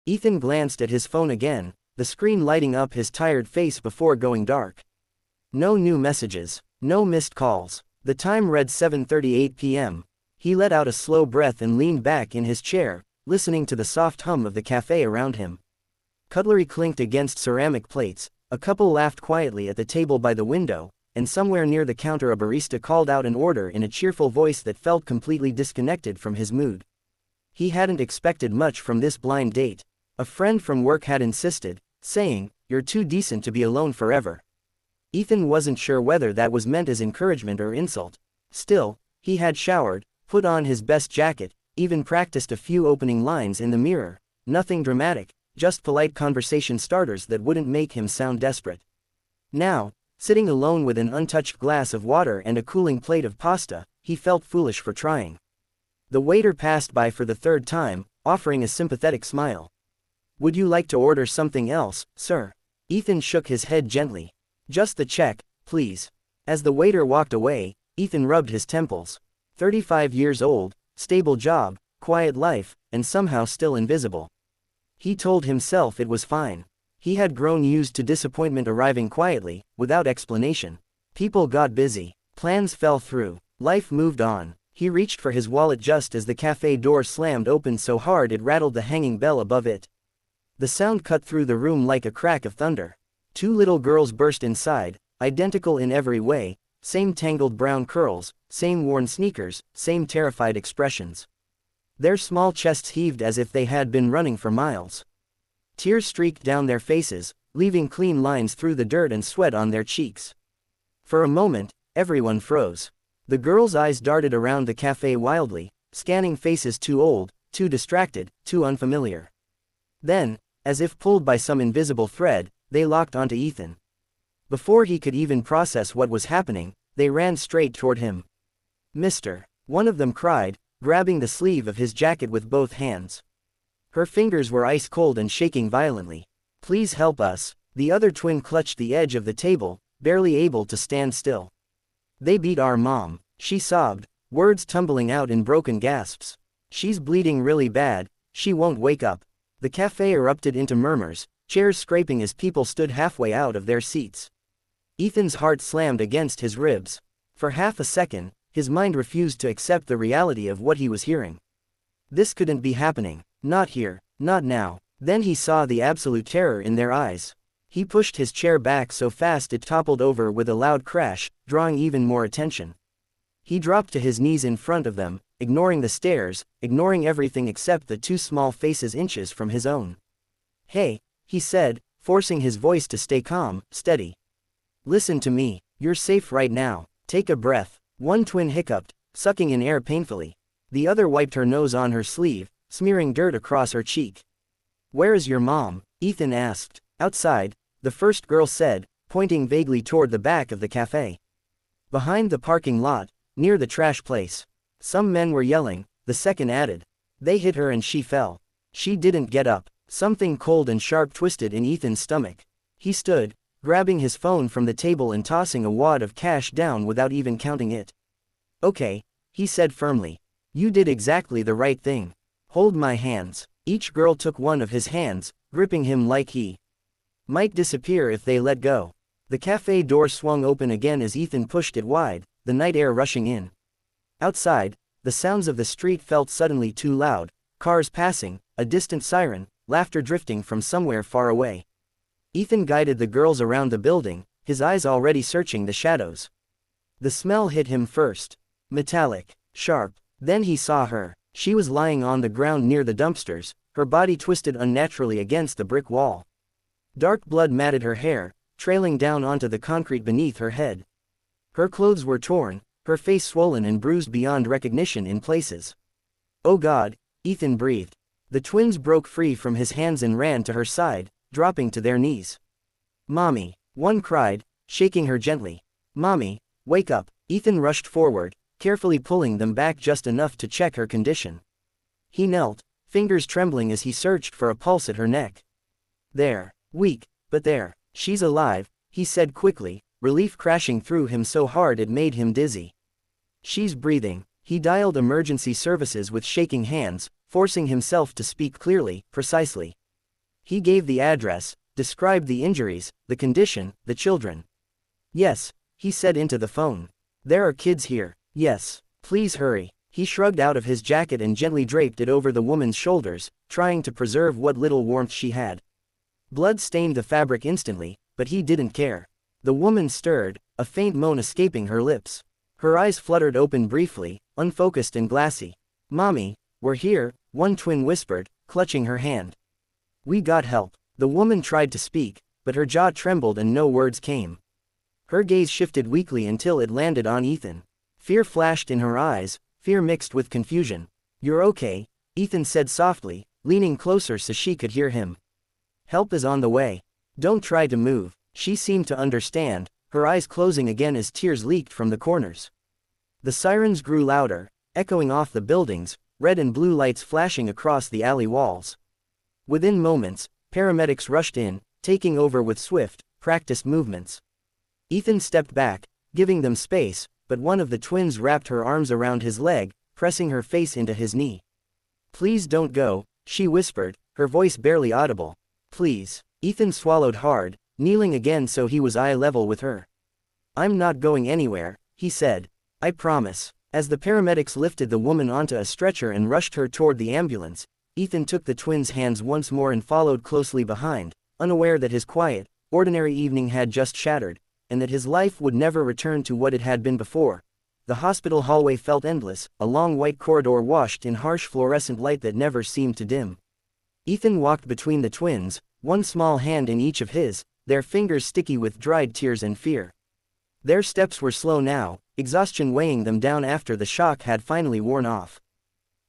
Ethan glanced at his phone again, the screen lighting up his tired face before going dark. No new messages, no missed calls. The time read 7:38 p.m. He let out a slow breath and leaned back in his chair, listening to the soft hum of the cafe around him. Cutlery clinked against ceramic plates, a couple laughed quietly at the table by the window, and somewhere near the counter a barista called out an order in a cheerful voice that felt completely disconnected from his mood. He hadn't expected much from this blind date. A friend from work had insisted, saying, "You're too decent to be alone forever." Ethan wasn't sure whether that was meant as encouragement or insult. Still, he had showered, put on his best jacket, even practiced a few opening lines in the mirror. Nothing dramatic, just polite conversation starters that wouldn't make him sound desperate. Now, sitting alone with an untouched glass of water and a cooling plate of pasta, he felt foolish for trying. The waiter passed by for the third time, offering a sympathetic smile. "Would you like to order something else, sir?" Ethan shook his head gently. "Just the check, please." As the waiter walked away, Ethan rubbed his temples. 35 years old, stable job, quiet life, and somehow still invisible. He told himself it was fine. He had grown used to disappointment arriving quietly, without explanation. People got busy. Plans fell through. Life moved on. He reached for his wallet just as the cafe door slammed open so hard it rattled the hanging bell above it. The sound cut through the room like a crack of thunder. Two little girls burst inside, identical in every way, same tangled brown curls, same worn sneakers, same terrified expressions. Their small chests heaved as if they had been running for miles. Tears streaked down their faces, leaving clean lines through the dirt and sweat on their cheeks. For a moment, everyone froze. The girls' eyes darted around the cafe wildly, scanning faces too old, too distracted, too unfamiliar. Then, as if pulled by some invisible thread, they locked onto Ethan. Before he could even process what was happening, they ran straight toward him. "Mister," one of them cried, grabbing the sleeve of his jacket with both hands. Her fingers were ice cold and shaking violently. "Please help us." The other twin clutched the edge of the table, barely able to stand still. "They beat our mom," she sobbed, words tumbling out in broken gasps. "She's bleeding really bad, she won't wake up." The cafe erupted into murmurs, chairs scraping as people stood halfway out of their seats. Ethan's heart slammed against his ribs. For half a second, his mind refused to accept the reality of what he was hearing. This couldn't be happening. Not here, not now. Then he saw the absolute terror in their eyes. He pushed his chair back so fast it toppled over with a loud crash, drawing even more attention. He dropped to his knees in front of them, ignoring the stares, ignoring everything except the two small faces inches from his own. "Hey," he said, forcing his voice to stay calm, steady. "Listen to me, you're safe right now, take a breath." One twin hiccuped, sucking in air painfully. The other wiped her nose on her sleeve, smearing dirt across her cheek. "Where is your mom?" Ethan asked. "Outside," the first girl said, pointing vaguely toward the back of the cafe. "Behind the parking lot, near the trash place." Some men were yelling, the second added. "They hit her and she fell. She didn't get up." Something cold and sharp twisted in Ethan's stomach. He stood, grabbing his phone from the table and tossing a wad of cash down without even counting it. "Okay," he said firmly. "You did exactly the right thing. Hold my hands." Each girl took one of his hands, gripping him like he might disappear if they let go. The cafe door swung open again as Ethan pushed it wide, the night air rushing in. Outside, the sounds of the street felt suddenly too loud, cars passing, a distant siren, laughter drifting from somewhere far away. Ethan guided the girls around the building, his eyes already searching the shadows. The smell hit him first. Metallic, sharp. Then he saw her. She was lying on the ground near the dumpsters, her body twisted unnaturally against the brick wall. Dark blood matted her hair, trailing down onto the concrete beneath her head. Her clothes were torn, her face swollen and bruised beyond recognition in places. "Oh God," Ethan breathed. The twins broke free from his hands and ran to her side, dropping to their knees. "Mommy," one cried, shaking her gently. "Mommy, wake up." Ethan rushed forward, carefully pulling them back just enough to check her condition. He knelt, fingers trembling as he searched for a pulse at her neck. "There. Weak, but there. She's alive," he said quickly, relief crashing through him so hard it made him dizzy. "She's breathing." He dialed emergency services with shaking hands, forcing himself to speak clearly, precisely. He gave the address, described the injuries, the condition, the children. Yes, he said into the phone. There are kids here. Yes. Please hurry. He shrugged out of his jacket and gently draped it over the woman's shoulders, trying to preserve what little warmth she had. Blood stained the fabric instantly, but he didn't care. The woman stirred, a faint moan escaping her lips. Her eyes fluttered open briefly, unfocused and glassy. "Mommy, we're here," one twin whispered, clutching her hand. "We got help." The woman tried to speak, but her jaw trembled and no words came. Her gaze shifted weakly until it landed on Ethan. Fear flashed in her eyes, fear mixed with confusion. "You're okay," Ethan said softly, leaning closer so she could hear him. "Help is on the way. Don't try to move." She seemed to understand, her eyes closing again as tears leaked from the corners. The sirens grew louder, echoing off the buildings, red and blue lights flashing across the alley walls. Within moments, paramedics rushed in, taking over with swift, practiced movements. Ethan stepped back, giving them space, but one of the twins wrapped her arms around his leg, pressing her face into his knee. "Please don't go," she whispered, her voice barely audible. "Please." Ethan swallowed hard, kneeling again so he was eye level with her. "I'm not going anywhere," he said. "I promise." As the paramedics lifted the woman onto a stretcher and rushed her toward the ambulance, Ethan took the twins' hands once more and followed closely behind, unaware that his quiet, ordinary evening had just shattered, and that his life would never return to what it had been before. The hospital hallway felt endless, a long white corridor washed in harsh fluorescent light that never seemed to dim. Ethan walked between the twins, one small hand in each of his, their fingers sticky with dried tears and fear. Their steps were slow now, exhaustion weighing them down after the shock had finally worn off.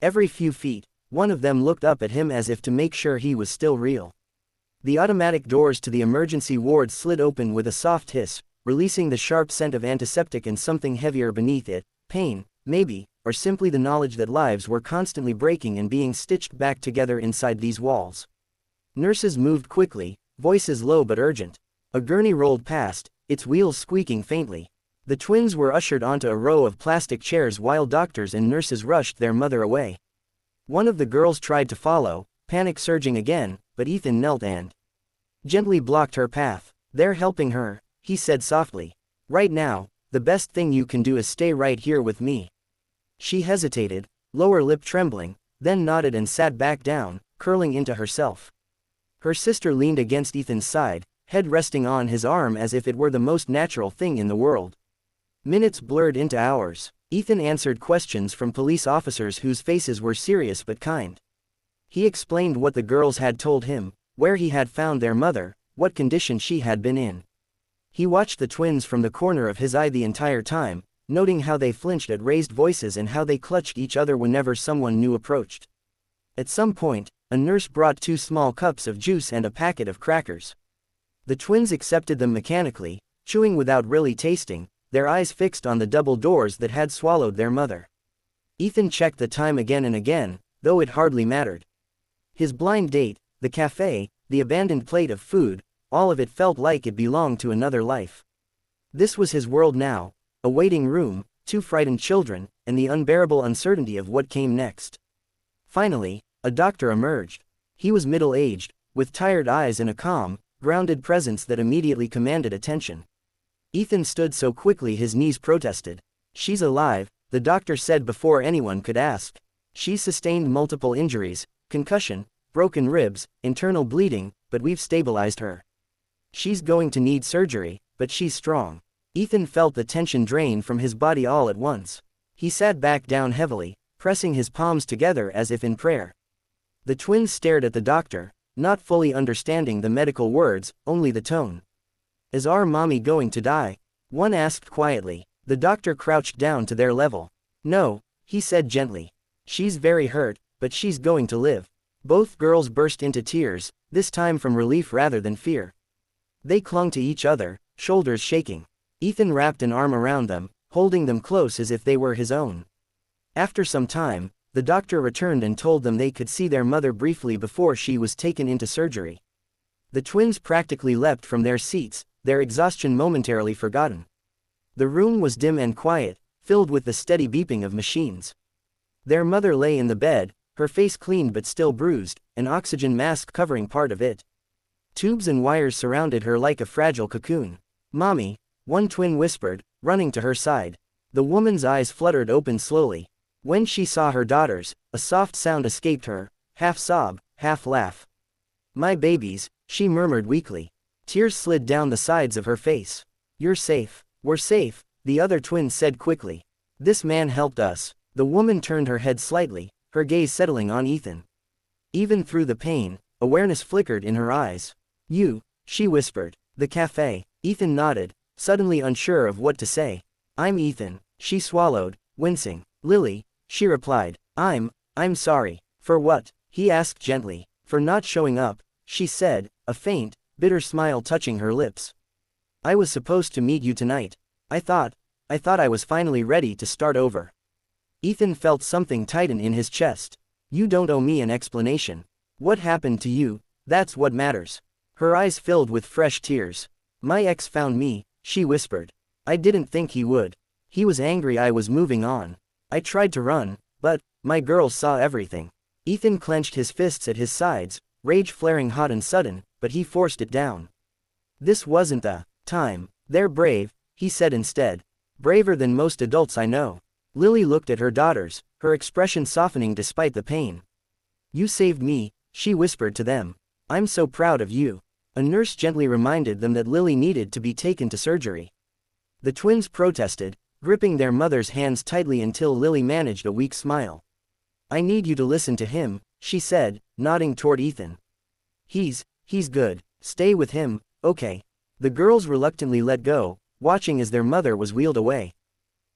Every few feet, one of them looked up at him as if to make sure he was still real. The automatic doors to the emergency ward slid open with a soft hiss, releasing the sharp scent of antiseptic and something heavier beneath it, pain, maybe, or simply the knowledge that lives were constantly breaking and being stitched back together inside these walls. Nurses moved quickly, voices low but urgent. A gurney rolled past, its wheels squeaking faintly. The twins were ushered onto a row of plastic chairs while doctors and nurses rushed their mother away. One of the girls tried to follow, panic surging again, but Ethan knelt and gently blocked her path. "They're helping her," he said softly. "Right now, the best thing you can do is stay right here with me." She hesitated, lower lip trembling, then nodded and sat back down, curling into herself. Her sister leaned against Ethan's side, head resting on his arm as if it were the most natural thing in the world. Minutes blurred into hours. Ethan answered questions from police officers whose faces were serious but kind. He explained what the girls had told him, where he had found their mother, what condition she had been in. He watched the twins from the corner of his eye the entire time, noting how they flinched at raised voices and how they clutched each other whenever someone new approached. At some point, a nurse brought 2 small cups of juice and a packet of crackers. The twins accepted them mechanically, chewing without really tasting, their eyes fixed on the double doors that had swallowed their mother. Ethan checked the time again and again, though it hardly mattered. His blind date, the cafe, the abandoned plate of food, all of it felt like it belonged to another life. This was his world now, a waiting room, 2 frightened children, and the unbearable uncertainty of what came next. Finally, a doctor emerged. He was middle-aged, with tired eyes and a calm, grounded presence that immediately commanded attention. Ethan stood so quickly his knees protested. "She's alive," the doctor said before anyone could ask. "She's sustained multiple injuries, concussion, broken ribs, internal bleeding, but we've stabilized her. She's going to need surgery, but she's strong." Ethan felt the tension drain from his body all at once. He sat back down heavily, pressing his palms together as if in prayer. The twins stared at the doctor, not fully understanding the medical words, only the tone. "Is our mommy going to die?" one asked quietly. The doctor crouched down to their level. "No," he said gently. "She's very hurt, but she's going to live." Both girls burst into tears, this time from relief rather than fear. They clung to each other, shoulders shaking. Ethan wrapped an arm around them, holding them close as if they were his own. After some time, the doctor returned and told them they could see their mother briefly before she was taken into surgery. The twins practically leapt from their seats, their exhaustion momentarily forgotten. The room was dim and quiet, filled with the steady beeping of machines. Their mother lay in the bed, her face clean but still bruised, an oxygen mask covering part of it. Tubes and wires surrounded her like a fragile cocoon. "Mommy," one twin whispered, running to her side. The woman's eyes fluttered open slowly. When she saw her daughters, a soft sound escaped her, half sob, half laugh. "My babies," she murmured weakly. Tears slid down the sides of her face. "You're safe." "We're safe," the other twin said quickly. "This man helped us." The woman turned her head slightly, her gaze settling on Ethan. Even through the pain, awareness flickered in her eyes. "You," she whispered. "The cafe." Ethan nodded, suddenly unsure of what to say. "I'm Ethan," she swallowed, wincing. "Lily," she replied. I'm sorry." "For what?" he asked gently. "For not showing up," she said, a faint, bitter smile touching her lips. "I was supposed to meet you tonight. I thought I was finally ready to start over." Ethan felt something tighten in his chest. "You don't owe me an explanation. What happened to you, that's what matters." Her eyes filled with fresh tears. "My ex found me," she whispered. "I didn't think he would. He was angry I was moving on. I tried to run, but my girls saw everything." Ethan clenched his fists at his sides, rage flaring hot and sudden, but he forced it down. "This wasn't the time. They're brave," he said instead. "Braver than most adults I know." Lily looked at her daughters, her expression softening despite the pain. "You saved me," she whispered to them. "I'm so proud of you." A nurse gently reminded them that Lily needed to be taken to surgery. The twins protested, gripping their mother's hands tightly until Lily managed a weak smile. "I need you to listen to him," she said, nodding toward Ethan. He's good. Stay with him, okay." The girls reluctantly let go, watching as their mother was wheeled away.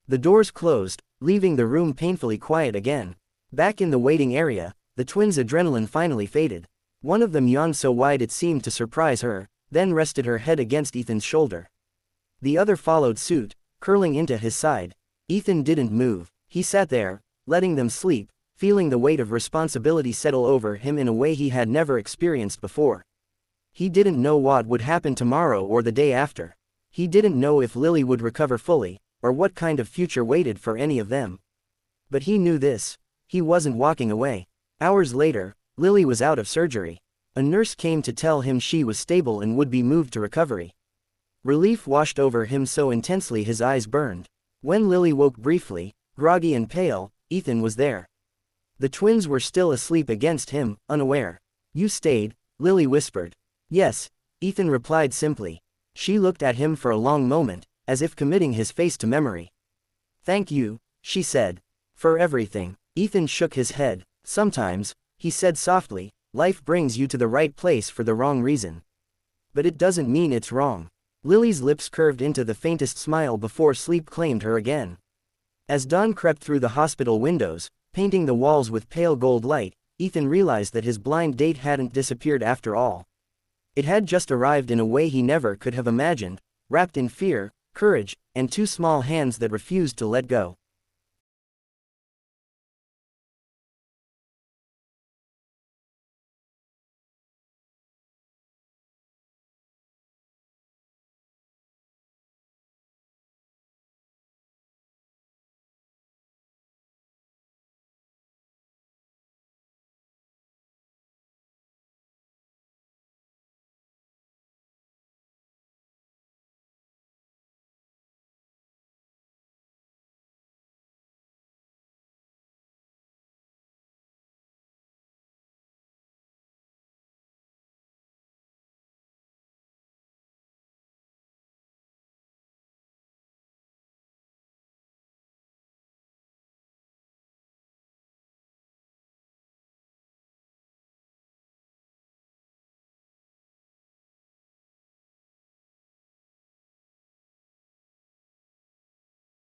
The doors closed, leaving the room painfully quiet again. Back in the waiting area, the twins' adrenaline finally faded. One of them yawned so wide it seemed to surprise her, then rested her head against Ethan's shoulder. The other followed suit, curling into his side. Ethan didn't move. He sat there, letting them sleep, feeling the weight of responsibility settle over him in a way he had never experienced before. He didn't know what would happen tomorrow or the day after. He didn't know if Lily would recover fully, or what kind of future waited for any of them. But he knew this: he wasn't walking away. Hours later, Lily was out of surgery. A nurse came to tell him she was stable and would be moved to recovery. Relief washed over him so intensely his eyes burned. When Lily woke briefly, groggy and pale, Ethan was there. The twins were still asleep against him, unaware. "You stayed," Lily whispered. "Yes," Ethan replied simply. She looked at him for a long moment, as if committing his face to memory. "Thank you," she said. "For everything." Ethan shook his head. "Sometimes," he said softly, "life brings you to the right place for the wrong reason. But it doesn't mean it's wrong." Lily's lips curved into the faintest smile before sleep claimed her again. As dawn crept through the hospital windows, painting the walls with pale gold light, Ethan realized that his blind date hadn't disappeared after all. It had just arrived in a way he never could have imagined, wrapped in fear, courage, and two small hands that refused to let go.